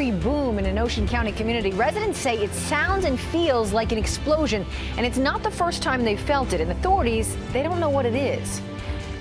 angry boom in an Ocean County community. Residents say it sounds and feels like an explosion, and it's not the first time they've felt it, and authorities, they don't know what it is.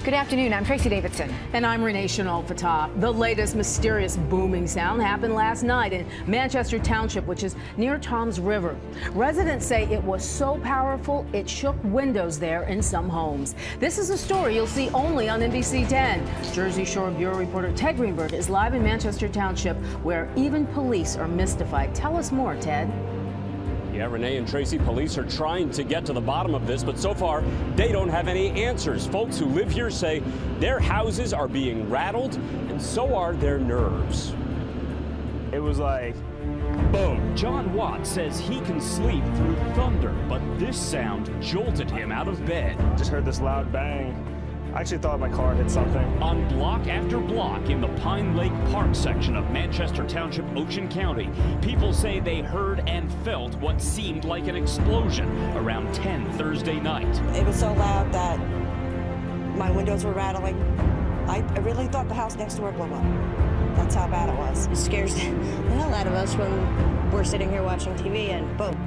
Good afternoon, I'm Tracy Davidson. And I'm Renee Chenault-Fatah. The latest mysterious booming sound happened last night in Manchester Township, which is near Toms River. Residents say it was so powerful it shook windows there in some homes. This is a story you'll see only on NBC 10. Jersey Shore Bureau reporter Ted Greenberg is live in Manchester Township, where even police are mystified. Tell us more, Ted. Yeah, Renee and Tracy, police are trying to get to the bottom of this, but so far they don't have any answers. Folks who live here say their houses are being rattled, and so are their nerves. It was like, boom. John Watt says he can sleep through thunder, but this sound jolted him out of bed. Just heard this loud bang. I actually thought my car hit something. On block after block in the Pine Lake Park section of Manchester Township, Ocean County, people say they heard and felt what seemed like an explosion around 10 Thursday night. It was so loud that my windows were rattling. I really thought the house next door blew up. That's how bad it was. It scares the hell out of us when we're sitting here watching TV and boom.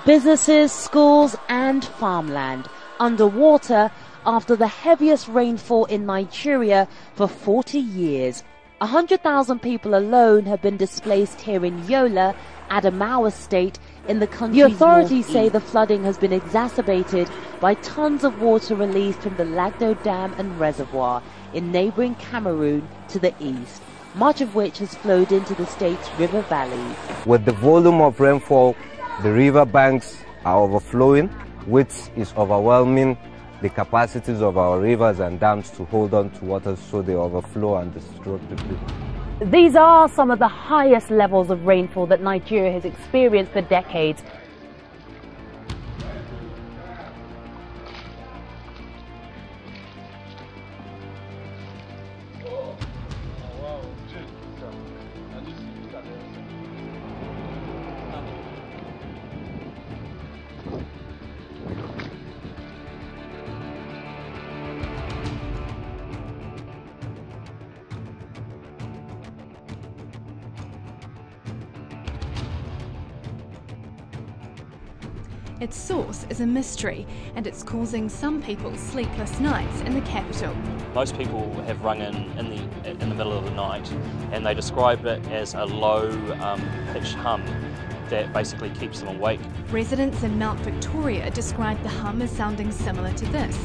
Businesses, schools and farmland underwater after the heaviest rainfall in Nigeria for 40 years. 100,000 people alone have been displaced here in Yola, Adamawa State, in the country's northeast. The authorities say the flooding has been exacerbated by tons of water released from the Lagdo Dam and Reservoir in neighboring Cameroon to the east, much of which has flowed into the state's river valley. With the volume of rainfall, the river banks are overflowing, which is overwhelming the capacities of our rivers and dams to hold on to water, so they overflow and destroy people. These are some of the highest levels of rainfall that Nigeria has experienced for decades. Its source is a mystery, and it's causing some people sleepless nights in the capital. Most people have rung in the middle of the night, and they describe it as a low pitched hum, that basically keeps them awake. Residents in Mount Victoria described the hum as sounding similar to this,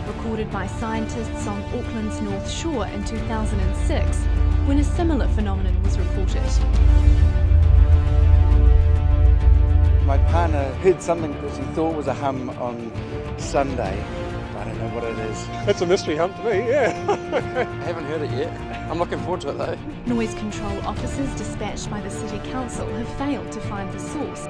recorded by scientists on Auckland's North Shore in 2006, when a similar phenomenon was reported. My partner heard something that he thought was a hum on Sunday. I don't know what it is. It's a mystery hum to me, yeah. I haven't heard it yet. I'm looking forward to it though. Noise control officers dispatched by the City Council have failed to find the source.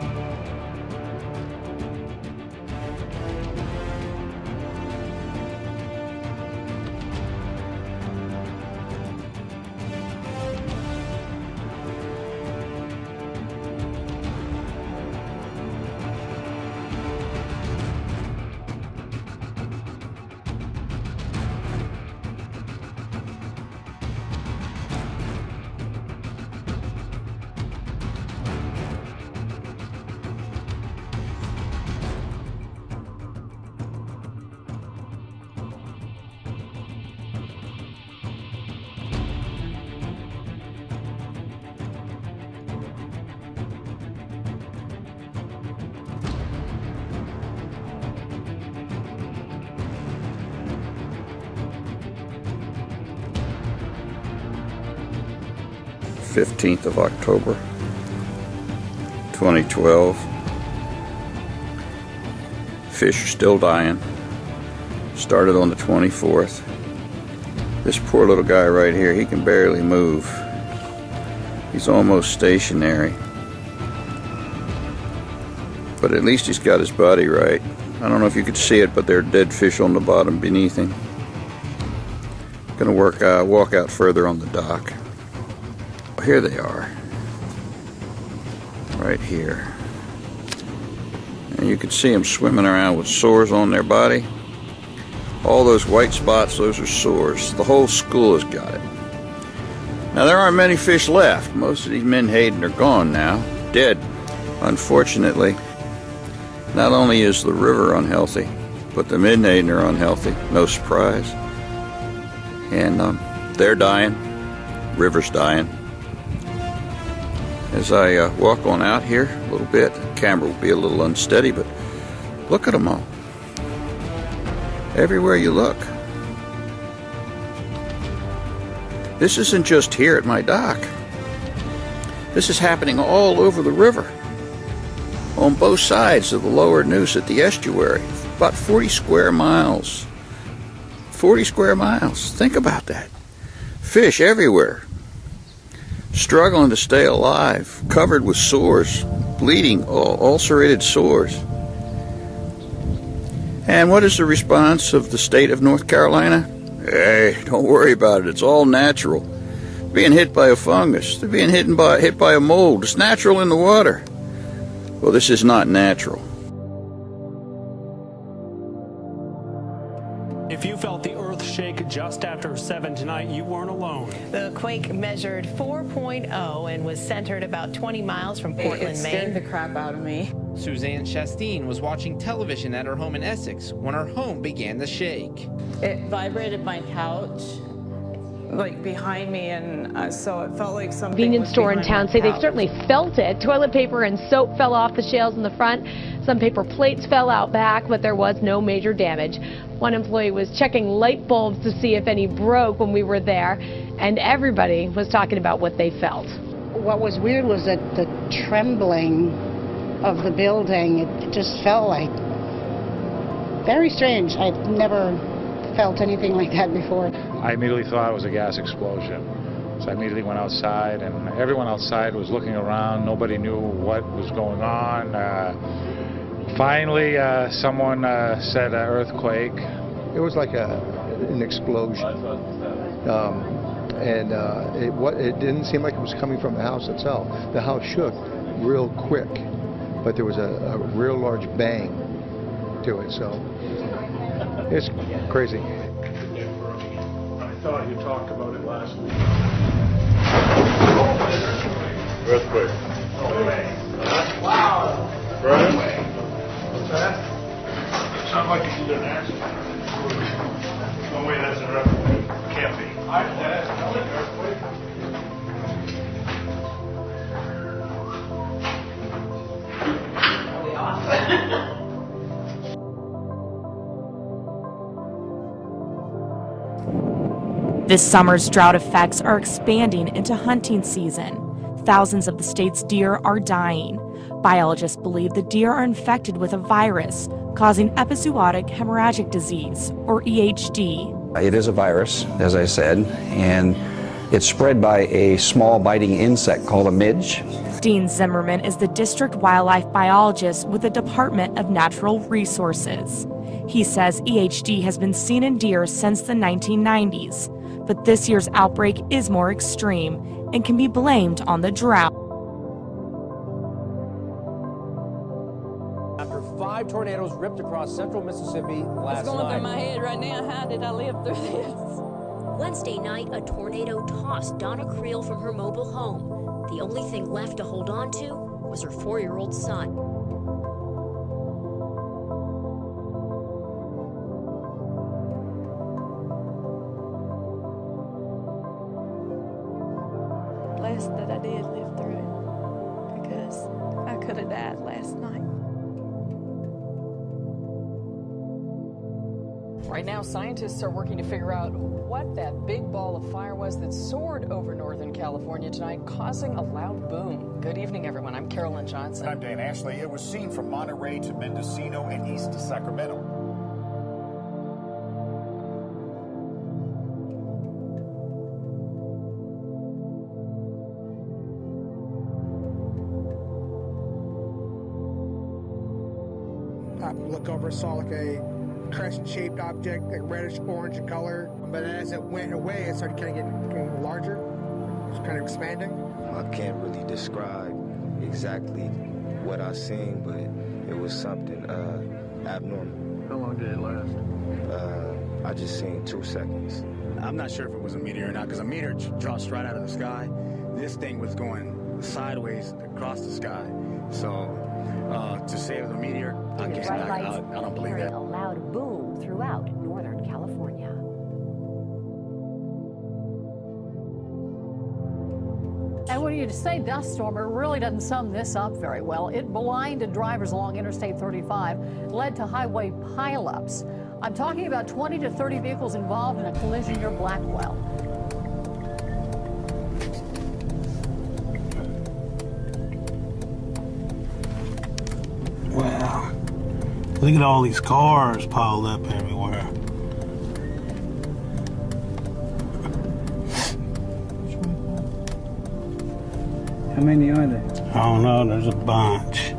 Of October 2012. Fish are still dying. Started on the 24th. This poor little guy right here, he can barely move. He's almost stationary. But at least he's got his body right. I don't know if you could see it, but there are dead fish on the bottom beneath him. Gonna walk out further on the dock. Here they are, right here. And you can see them swimming around with sores on their body. All those white spots, those are sores. The whole school has got it. Now there aren't many fish left. Most of these menhaden are gone now, dead. Unfortunately, not only is the river unhealthy, but the menhaden are unhealthy, no surprise. And they're dying, river's dying. As I walk on out here a little bit, the camera will be a little unsteady, but look at them all. Everywhere you look. This isn't just here at my dock. This is happening all over the river. On both sides of the lower Neuse at the estuary. About 40 square miles. 40 square miles. Think about that. Fish everywhere. Struggling to stay alive, covered with sores, bleeding, ulcerated sores. And what is the response of the state of North Carolina? Hey, don't worry about it, it's all natural. Being hit by a fungus, they're being hit by a mold, it's natural in the water. Well, this is not natural. If you felt the earth shake just after 7 tonight, you weren't alone. The quake measured 4.0 and was centered about 20 miles from Portland, Maine. It scared the crap out of me. Suzanne Chasteen was watching television at her home in Essex when her home began to shake. It vibrated my couch, like behind me, and so it felt like something. Convenience store in town say they certainly felt it. Toilet paper and soap fell off the shelves in the front. Some paper plates fell out back, but there was no major damage. One employee was checking light bulbs to see if any broke when we were there, and everybody was talking about what they felt. What was weird was that the trembling of the building, it just felt like very strange. I've never felt anything like that before. I immediately thought it was a gas explosion. So I immediately went outside, and everyone outside was looking around. Nobody knew what was going on. Finally, someone said earthquake. It was like an explosion. It didn't seem like it was coming from the house itself. The house shook real quick, but there was a real large bang to it, so it's crazy. I thought you talked about it last week. Earthquake. Wow. Right? What's that? It sounded like you did an accident. No way that's an earthquake. Can't be. That's an earthquake. This summer's drought effects are expanding into hunting season. Thousands of the state's deer are dying. Biologists believe the deer are infected with a virus causing epizootic hemorrhagic disease, or EHD. It is a virus, as I said, and it's spread by a small biting insect called a midge. Dean Zimmerman is the district wildlife biologist with the Department of Natural Resources. He says EHD has been seen in deer since the 1990s, but this year's outbreak is more extreme and can be blamed on the drought. After 5 tornadoes ripped across central Mississippi last night. What's going through my head right now? How did I live through this? Wednesday night, a tornado tossed Donna Creel from her mobile home. The only thing left to hold on to was her 4-year-old son. Blessed that I did live through it, because I could have died last night. Right now, scientists are working to figure out what that big ball of fire was that soared over Northern California tonight, causing a loud boom. Good evening, everyone. I'm Carolyn Johnson. I'm Dan Ashley. It was seen from Monterey to Mendocino and east to Sacramento. I looked over, saw like a crescent-shaped object, like reddish-orange in color. But as it went away, it started kind of getting larger. It was kind of expanding. I can't really describe exactly what I seen, but it was something abnormal. How long did it last? I just seen 2 seconds. I'm not sure if it was a meteor or not, because a meteor drops right out of the sky. This thing was going sideways across the sky. So to say it was a meteor, I don't believe that. A loud boom throughout Northern California. And when you say dust storm, it really doesn't sum this up very well. It blinded drivers along Interstate 35, led to highway pileups. I'm talking about 20 to 30 vehicles involved in a collision near Blackwell. Wow. Look at all these cars piled up everywhere. How many are there? I don't know, there's a bunch.